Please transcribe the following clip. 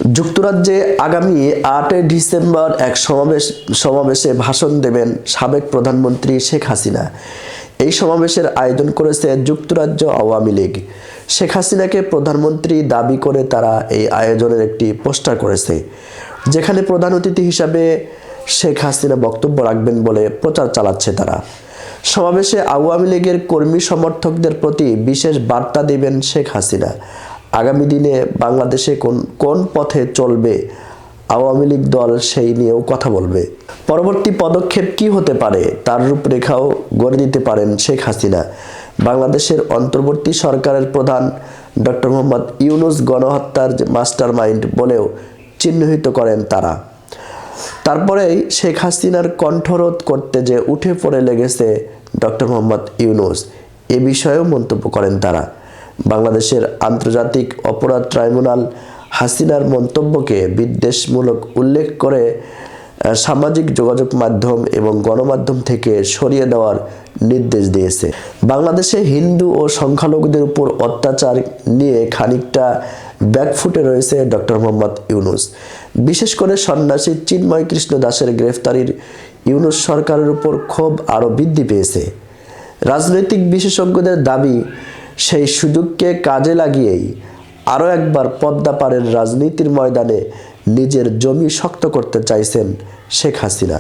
যুক্তরাজ্যে আগামী ৮ ডিসেম্বর এক সমাবেশে ভাষণ দেবেন সাবেক প্রধানমন্ত্রী শেখ হাসিনা। এই সমাবেশের আয়োজন করেছে যুক্তরাজ্য আওয়ামী লীগ। শেখ হাসিনাকে প্রধানমন্ত্রী দাবি করে তারা এই আয়োজনের একটি পোস্টার করেছে, যেখানে প্রধান অতিথি হিসাবে শেখ হাসিনা বক্তব্য রাখবেন বলে প্রচার চালাচ্ছে তারা। সমাবেশে আওয়ামী লীগের কর্মী সমর্থকদের প্রতি বিশেষ বার্তা দেবেন শেখ হাসিনা। আগামী দিনে বাংলাদেশে কোন পথে চলবে আওয়ামী লীগ দল সেই নিয়েও কথা বলবে। পরবর্তী পদক্ষেপ কি হতে পারে তার রূপরেখাও গড়ে দিতে পারেন শেখ হাসিনা। বাংলাদেশের অন্তর্বর্তী সরকারের প্রধান ডক্টর মোহাম্মদ ইউনূস গণহত্যার মাস্টারমাইন্ড বলেও চিহ্নিত করেন তারা। তারপরেই শেখ হাসিনার কণ্ঠরোধ করতে যে উঠে পড়ে লেগেছে ডক্টর মোহাম্মদ ইউনূস, এ বিষয়েও মন্তব্য করেন তারা। বাংলাদেশের আন্তর্জাতিক অপরাধ ট্রাইব্যুনাল হাসিনার মন্তব্যকে বিদ্বেষমূলক উল্লেখ করে সামাজিক যোগাযোগ মাধ্যম এবং গণমাধ্যম থেকে সরিয়ে দেওয়ার নির্দেশ দিয়েছে। বাংলাদেশে হিন্দু ও সংখ্যালঘুদের উপর অত্যাচার নিয়ে খানিকটা ব্যাকফুটে রয়েছে ডক্টর মোহাম্মদ ইউনূস। বিশেষ করে সন্ন্যাসী চিন্ময় কৃষ্ণ দাসের গ্রেফতারির ইউনূস সরকারের উপর ক্ষোভ আরও বৃদ্ধি পেয়েছে। রাজনৈতিক বিশেষজ্ঞদের দাবি, সেই সুযোগকে কাজে লাগিয়েই আরও একবার পদ্মা পাড়ের রাজনীতির ময়দানে নিজের জমি শক্ত করতে চাইছেন শেখ হাসিনা।